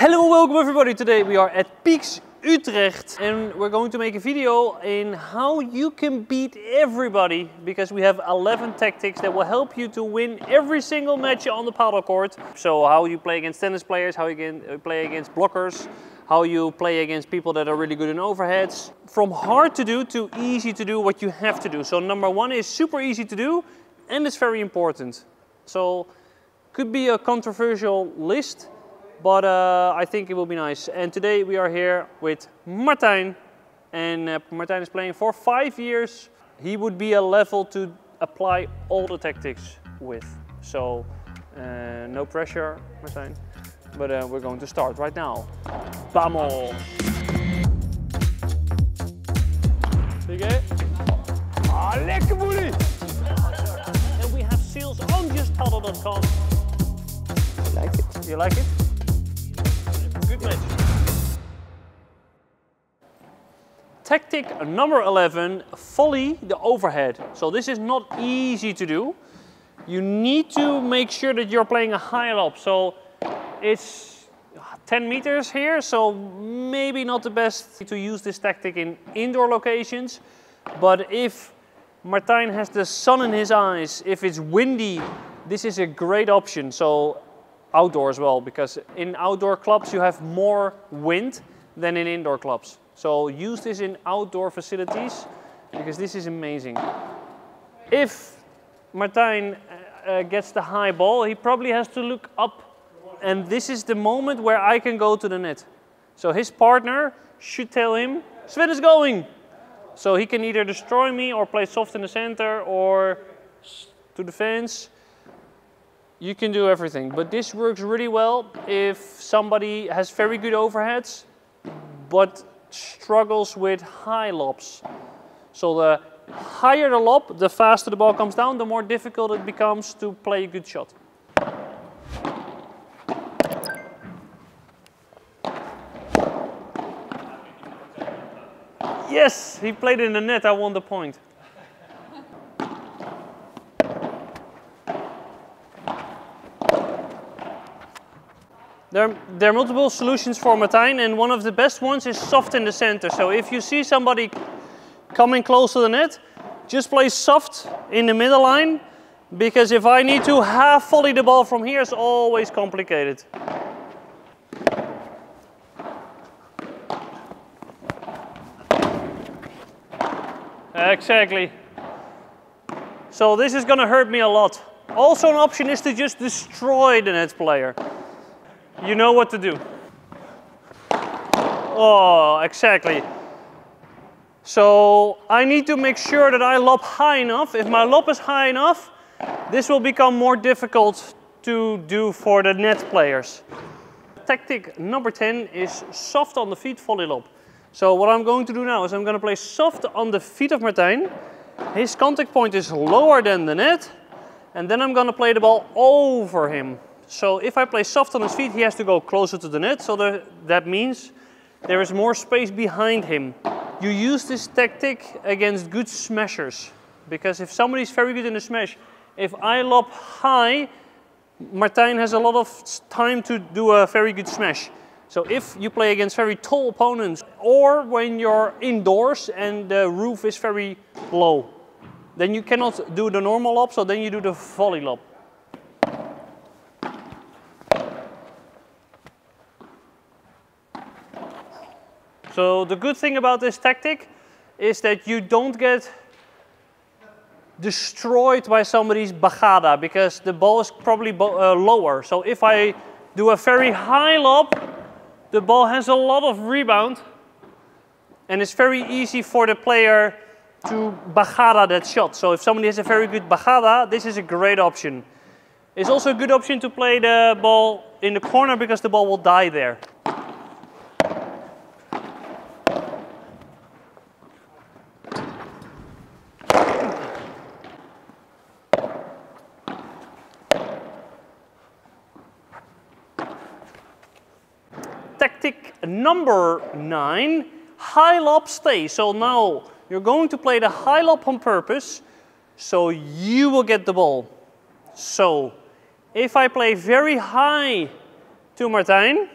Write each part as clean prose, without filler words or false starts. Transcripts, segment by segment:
Hello and welcome everybody. Today we are at Peaks Utrecht and we're going to make a video in how you can beat everybody, because we have 11 tactics that will help you to win every single match on the paddle court. So how you play against tennis players, how you can play against blockers, how you play against people that are really good in overheads. From hard to do to easy to do what you have to do. So number one is super easy to do and it's very important. So could be a controversial list, but I think it will be nice. And today we are here with Martijn. And Martijn is playing for 5 years. He would be a level to apply all the tactics with. So no pressure, Martijn. But we're going to start right now. Vamos! Oké. Ah, lekker boelie! And we have sales on justpaddle.com. I like it. You like it? Good match. Tactic number 11, volley the overhead. So this is not easy to do. You need to make sure that you're playing a high lob. So it's 10 meters here, so maybe not the best to use this tactic in indoor locations. But if Martijn has the sun in his eyes, if it's windy, this is a great option. So outdoor as well, because in outdoor clubs you have more wind than in indoor clubs. So use this in outdoor facilities, because this is amazing. If Martijn gets the high ball, he probably has to look up, and this is the moment where I can go to the net. So his partner should tell him, Sven is going! So he can either destroy me or play soft in the center or to the fence. You can do everything, but this works really well if somebody has very good overheads, but struggles with high lobs. So the higher the lob, the faster the ball comes down, the more difficult it becomes to play a good shot. Yes, he played in the net, I won the point. There are multiple solutions for Martijn, and one of the best ones is soft in the center. So if you see somebody coming close to the net, just play soft in the middle line, because if I need to half volley the ball from here, it's always complicated. Exactly. So this is going to hurt me a lot. Also an option is to just destroy the net player. You know what to do. Oh, exactly. So I need to make sure that I lob high enough. If my lob is high enough, this will become more difficult to do for the net players. Tactic number 10 is soft on the feet volley lob. So what I'm going to do now is I'm going to play soft on the feet of Martijn. His contact point is lower than the net. And then I'm going to play the ball over him. So if I play soft on his feet, he has to go closer to the net. So that means there is more space behind him. You use this tactic against good smashers. Because if somebody's very good in the smash, if I lob high, Martijn has a lot of time to do a very good smash. So if you play against very tall opponents, or when you're indoors and the roof is very low, then you cannot do the normal lob, so then you do the volley lob. So the good thing about this tactic is that you don't get destroyed by somebody's bajada, because the ball is probably lower. So if I do a very high lob, the ball has a lot of rebound, and it's very easy for the player to bajada that shot. So if somebody has a very good bajada, this is a great option. It's also a good option to play the ball in the corner, because the ball will die there. Tactic number 9, high lob stay. So now you're going to play the high lob on purpose, so you will get the ball. So if I play very high to Martijn,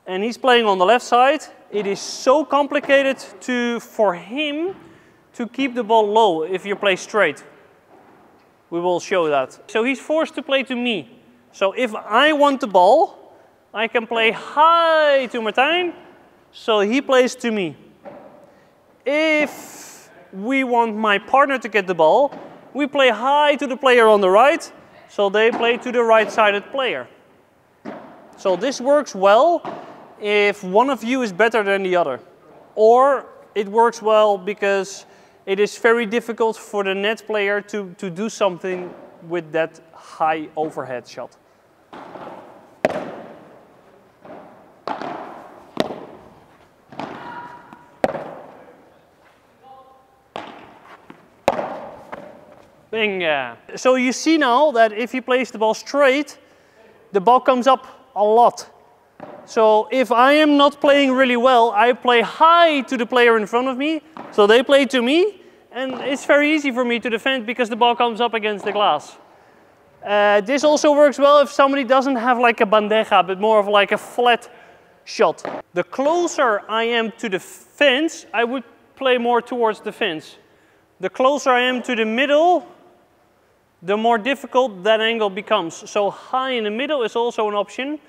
and he's playing on the left side, it is so complicated for him to keep the ball low if you play straight. We will show that. So he's forced to play to me. So if I want the ball, I can play high to Martijn, so he plays to me. If we want my partner to get the ball, we play high to the player on the right, so they play to the right-sided player. So this works well if one of you is better than the other. Or it works well because it is very difficult for the net player to do something with that high overhead shot. Bingo. So you see now that if he plays the ball straight, the ball comes up a lot. So if I am not playing really well, I play high to the player in front of me, so they play to me, and it's very easy for me to defend because the ball comes up against the glass. This also works well if somebody doesn't have like a bandeja, but more of like a flat shot. The closer I am to the fence, I would play more towards the fence. The closer I am to the middle, the more difficult that angle becomes. So high in the middle is also an option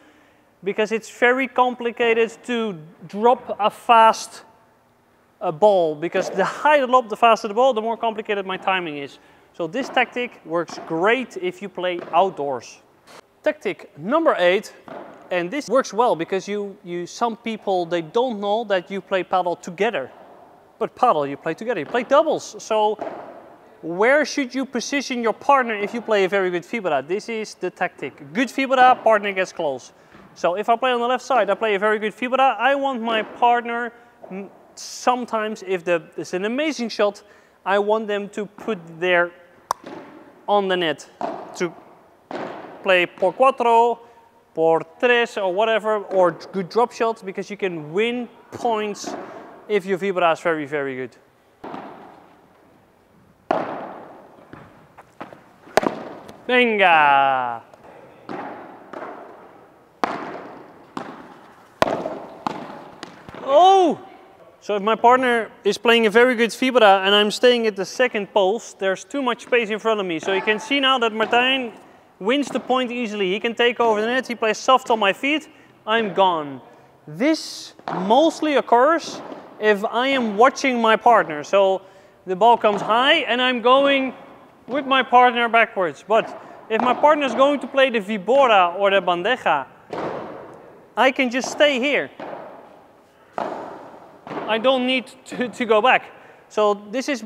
because it's very complicated to drop a fast ball, because the higher the lob, the faster the ball, the more complicated my timing is. So this tactic works great if you play outdoors. Tactic number 8, and this works well because some people, they don't know that you play paddle together. But paddle, you play together, you play doubles. So where should you position your partner if you play a very good fibra? This is the tactic. Good fibra, partner gets close. So if I play on the left side, I play a very good fibra. I want my partner, sometimes if it's an amazing shot, I want them to put their on the net to play por cuatro, por tres, or whatever, or good drop shots, because you can win points if your vibra is very, very good. Venga! Oh! So if my partner is playing a very good vibra and I'm staying at the second post, there's too much space in front of me. So you can see now that Martijn wins the point easily. He can take over the net, he plays soft on my feet, I'm gone. This mostly occurs if I am watching my partner. So the ball comes high and I'm going with my partner backwards. But if my partner is going to play the vibora or the bandeja, I can just stay here. I don't need to go back. So this is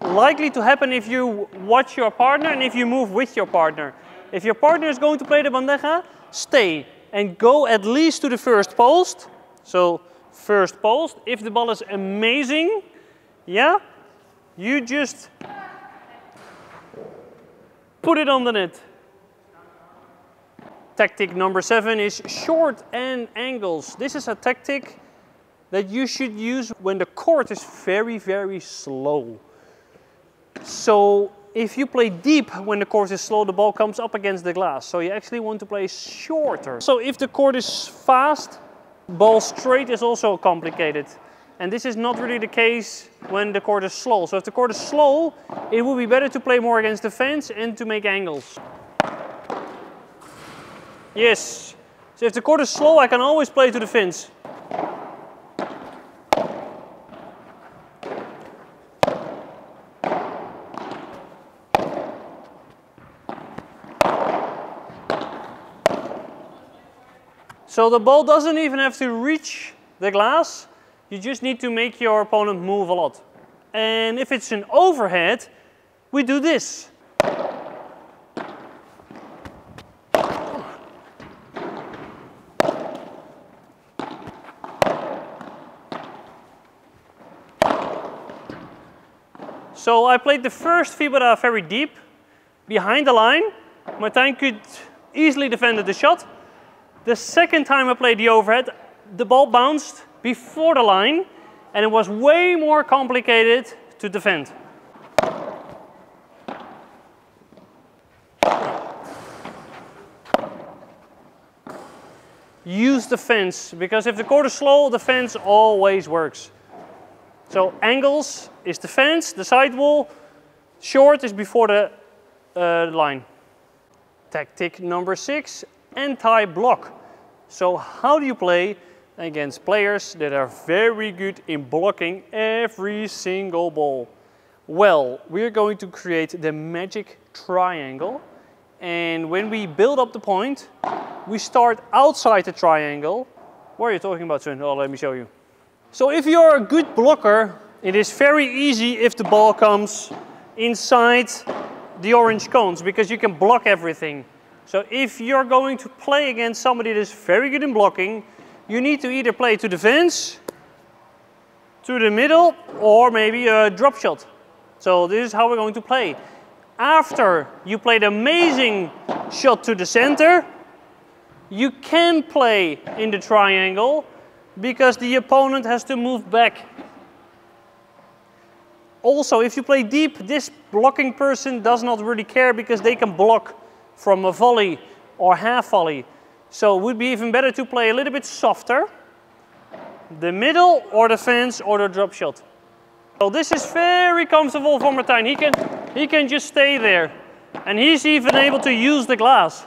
likely to happen if you watch your partner and if you move with your partner. If your partner is going to play the bandeja, stay and go at least to the first post. So first post. If the ball is amazing, yeah, you just put it on the net. Tactic number 7 is short end angles. This is a tactic that you should use when the court is very, very slow. So if you play deep when the court is slow, the ball comes up against the glass. So you actually want to play shorter. So if the court is fast, ball straight is also complicated. And this is not really the case when the court is slow. So if the court is slow, it would be better to play more against the fence and to make angles. Yes. So if the court is slow, I can always play to the fence. So the ball doesn't even have to reach the glass. You just need to make your opponent move a lot. And if it's an overhead, we do this. So I played the first vibra very deep, behind the line. Martijn could easily defend the shot. The second time I played the overhead, the ball bounced before the line, and it was way more complicated to defend. use the fence, because if the court is slow, the fence always works. So angles is the fence, the side wall, short is before the line. Tactic number 6, anti-block. So how do you play against players that are very good in blocking every single ball? Well, we're going to create the magic triangle. And when we build up the point, we start outside the triangle. What are you talking about, Sven? Oh, let me show you. So if you're a good blocker, it is very easy if the ball comes inside the orange cones, because you can block everything. So if you're going to play against somebody that is very good in blocking, you need to either play to the fence, to the middle, or maybe a drop shot. So this is how we're going to play. After you played an amazing shot to the center, you can play in the triangle because the opponent has to move back. Also, if you play deep, this blocking person does not really care because they can block from a volley or half volley. So it would be even better to play a little bit softer, the middle or the fence or the drop shot. So this is very comfortable for Martijn. He can just stay there, and he's even able to use the glass.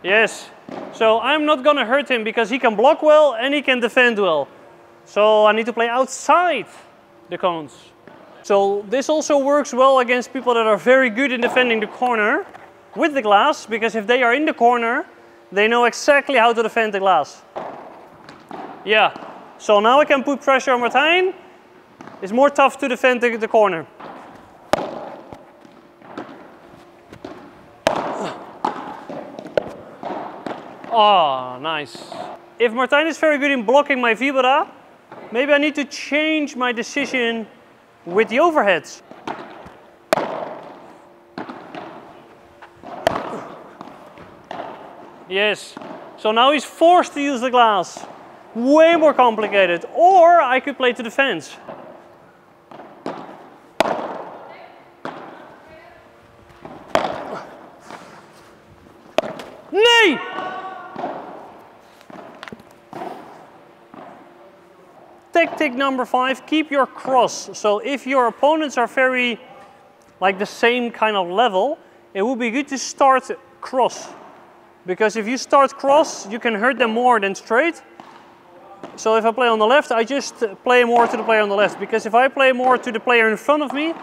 Yes, so I'm not gonna hurt him because he can block well and he can defend well. So I need to play outside the cones. So this also works well against people that are very good in defending the corner with the glass, because if they are in the corner, they know exactly how to defend the glass. Yeah, so now I can put pressure on Martijn. It's more tough to defend the corner. Oh, nice. If Martijn is very good in blocking my vibra, maybe I need to change my decision with the overheads. Yes, so now he's forced to use the glass. Way more complicated. Or I could play to the fence. Nee! Tactic number 5, keep your cross. So if your opponents are very, like the same kind of level, it would be good to start cross. Because if you start cross, you can hurt them more than straight. So if I play on the left, I just play more to the player on the left. Because if I play more to the player in front of me,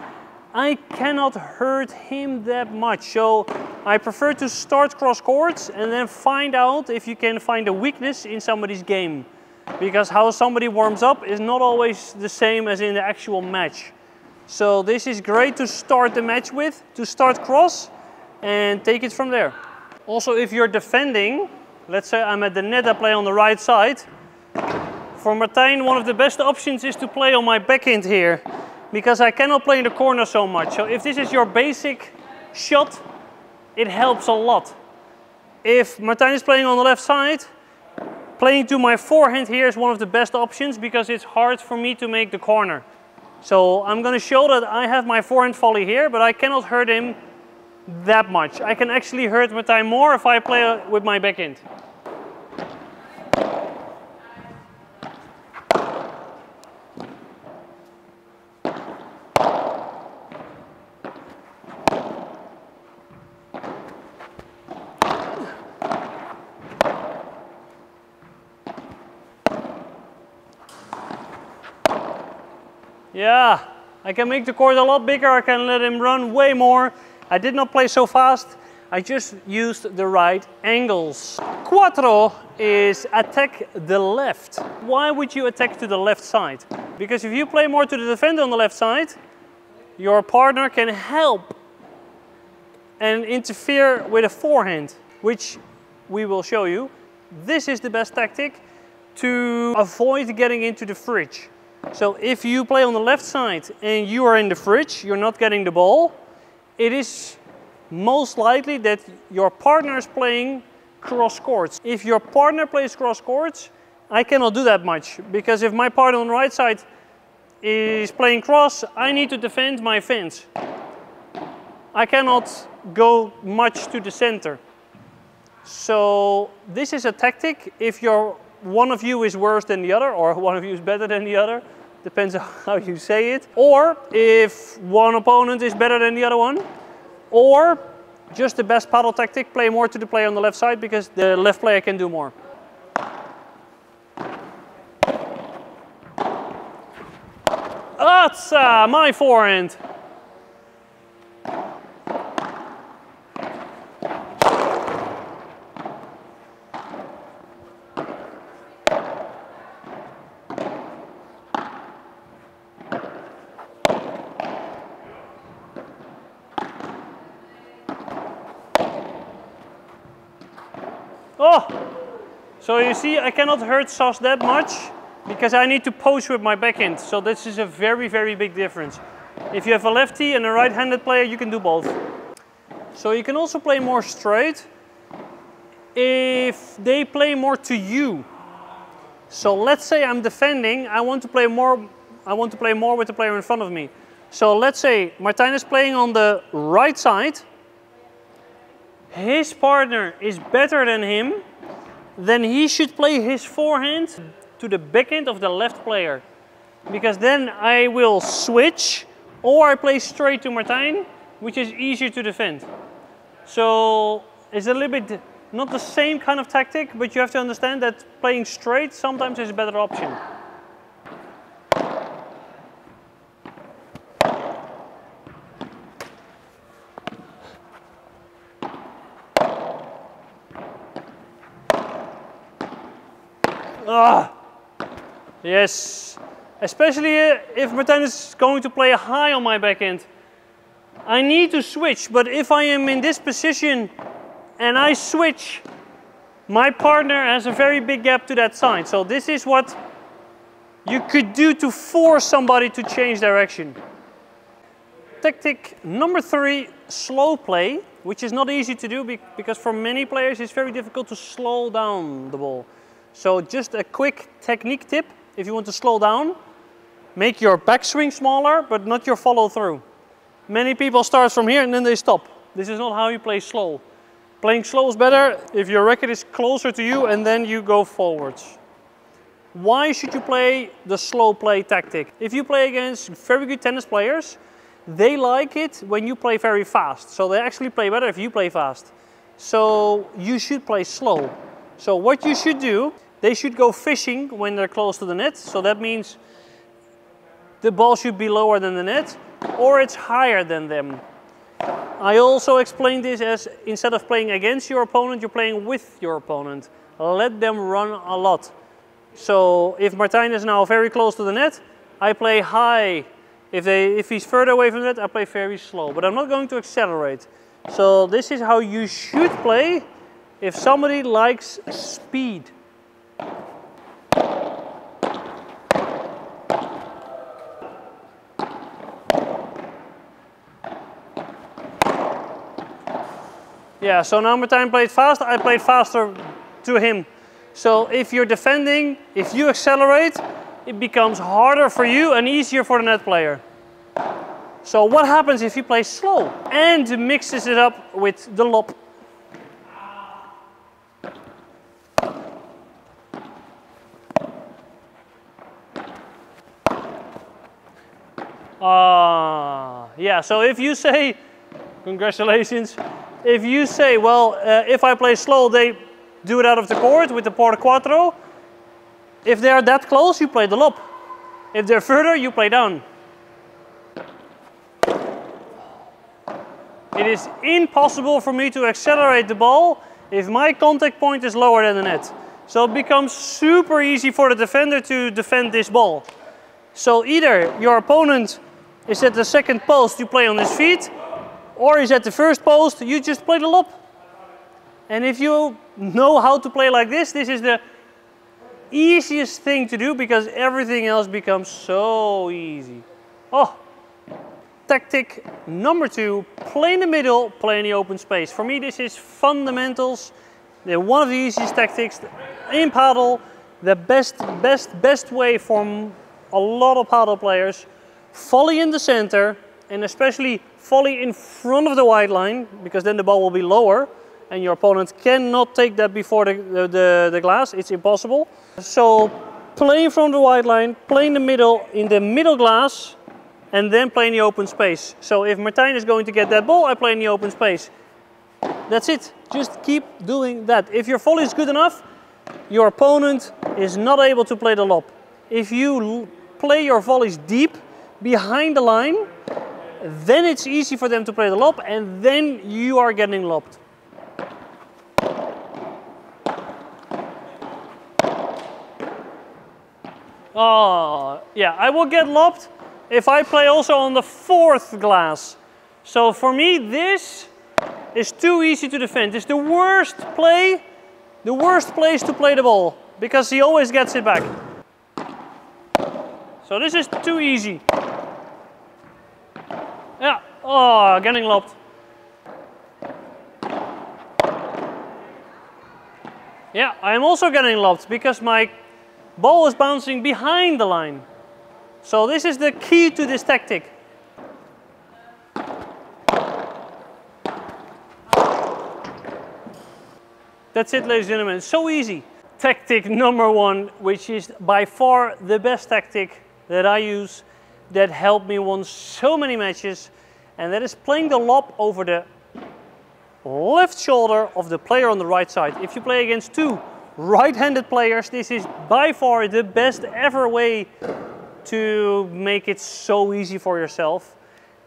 I cannot hurt him that much. So I prefer to start cross courts and then find out if you can find a weakness in somebody's game. Because how somebody warms up is not always the same as in the actual match. So this is great to start the match with, to start cross and take it from there. Also, if you're defending, let's say I'm at the net, I play on the right side. For Martijn, one of the best options is to play on my backhand here, because I cannot play in the corner so much. So if this is your basic shot, it helps a lot. If Martijn is playing on the left side, playing to my forehand here is one of the best options because it's hard for me to make the corner. So I'm going to show that I have my forehand volley here, but I cannot hurt him that much. I can actually hurt Martijn more if I play with my backhand. Yeah, I can make the court a lot bigger. I can let him run way more. I did not play so fast. I just used the right angles. Quattro is attack the left. Why would you attack to the left side? Because if you play more to the defender on the left side, your partner can help and interfere with a forehand, which we will show you. This is the best tactic to avoid getting into the fridge. So if you play on the left side and you are in the fridge, you're not getting the ball, it is most likely that your partner is playing cross courts. If your partner plays cross courts, I cannot do that much, because if my partner on the right side is playing cross, I need to defend my fence. I cannot go much to the center. So this is a tactic if one of you is worse than the other, or one of you is better than the other, depends on how you say it. Or if one opponent is better than the other one, or just the best paddle tactic, play more to the player on the left side because the left player can do more. That's my forehand. Oh, so you see, I cannot hurt Sas that much because I need to post with my backhand. So this is a very, very big difference. If you have a lefty and a right-handed player, you can do both. So you can also play more straight if they play more to you. So let's say I'm defending, I want to play more with the player in front of me. So let's say Martijn is playing on the right side. His partner is better than him, then he should play his forehand to the backhand of the left player. Because then I will switch, or I play straight to Martijn, which is easier to defend. So it's a little bit not the same kind of tactic, but you have to understand that playing straight sometimes is a better option. Yes, especially if Martijn is going to play high on my backhand. I need to switch, but if I am in this position and I switch, my partner has a very big gap to that side. So this is what you could do to force somebody to change direction. Tactic number 3, slow play, which is not easy to do because for many players it's very difficult to slow down the ball. So just a quick technique tip, if you want to slow down, make your backswing smaller, but not your follow through. Many people start from here and then they stop. This is not how you play slow. Playing slow is better if your racket is closer to you and then you go forwards. Why should you play the slow play tactic? If you play against very good tennis players, they like it when you play very fast. So they actually play better if you play fast. So you should play slow. So what you should do, they should go fishing when they're close to the net. So that means the ball should be lower than the net or it's higher than them. I also explained this as instead of playing against your opponent, you're playing with your opponent. Let them run a lot. So if Martijn is now very close to the net, I play high. If he's further away from the net, I play very slow. But I'm not going to accelerate. So this is how you should play if somebody likes speed. Yeah, so now Martijn played fast, I played faster to him. So if you're defending, if you accelerate, it becomes harder for you and easier for the net player. So what happens if you play slow and mixes it up with the lob? Yeah, so if you say, congratulations, if you say, well, if I play slow, they do it out of the court with the por cuatro. If they're that close, you play the lob. If they're further, you play down. It is impossible for me to accelerate the ball if my contact point is lower than the net. So it becomes super easy for the defender to defend this ball. So either your opponent is at the second post, you play on his feet, or he's at the first post, you just play the lob. And if you know how to play like this, this is the easiest thing to do because everything else becomes so easy. Oh, tactic number 2, play in the middle, play in the open space. For me, this is fundamentals. They're one of the easiest tactics in paddle. The best way for a lot of paddle players. Volley in the center, and especially volley in front of the white line, because then the ball will be lower and your opponent cannot take that before the glass. It's impossible. So play from the white line, play in the middle glass, and then play in the open space. So if Martijn is going to get that ball, I play in the open space. That's it. Just keep doing that. If your volley is good enough, your opponent is not able to play the lob. If you play your volleys deep behind the line, then it's easy for them to play the lob, and then you are getting lobbed. Oh, yeah, I will get lobbed if I play also on the fourth glass. So for me, this is too easy to defend. It's the worst place to play the ball, because he always gets it back. So this is too easy. Yeah, oh, getting lobbed. Yeah, I'm also getting lobbed because my ball is bouncing behind the line. So this is the key to this tactic. That's it, ladies and gentlemen, so easy. Tactic number one, which is by far the best tactic that I use, that helped me win so many matches, and that is playing the lob over the left shoulder of the player on the right side. If you play against two right-handed players, this is by far the best ever way to make it so easy for yourself.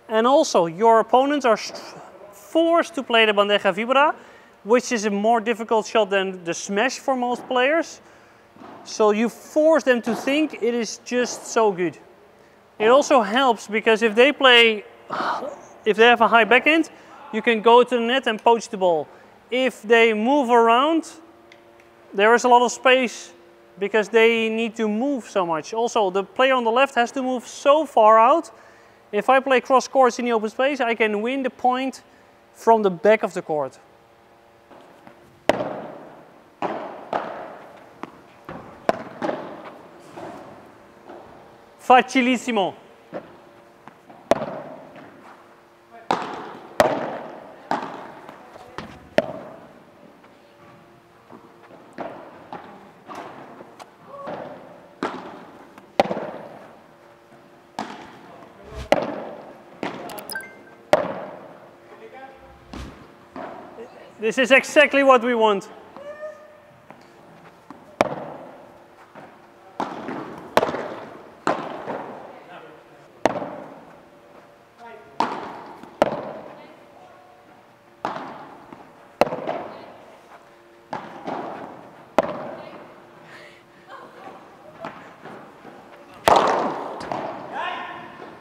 And also, your opponents are forced to play the bandeja vibra, which is a more difficult shot than the smash for most players. So you force them to think. It is just so good. It also helps because if they have a high backhand, you can go to the net and poach the ball. If they move around, there is a lot of space because they need to move so much. Also, the player on the left has to move so far out. If I play cross courts in the open space, I can win the point from the back of the court. Facilissimo. This is exactly what we want.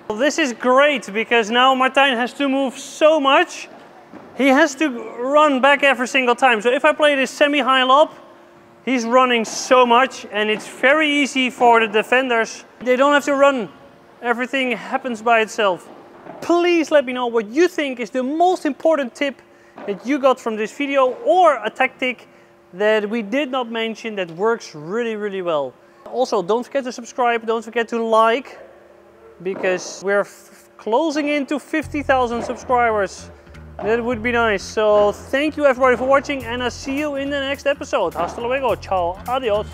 This is great because now Martijn has to move so much. He has to run back every single time. So if I play this semi-high lob, he's running so much and it's very easy for the defenders. They don't have to run. Everything happens by itself. Please let me know what you think is the most important tip that you got from this video, or a tactic that we did not mention that works really, really well. Also, don't forget to subscribe, don't forget to like, because we're closing into 50,000 subscribers. That would be nice. So thank you everybody for watching, and I'll see you in the next episode. Hasta luego. Ciao. Adios.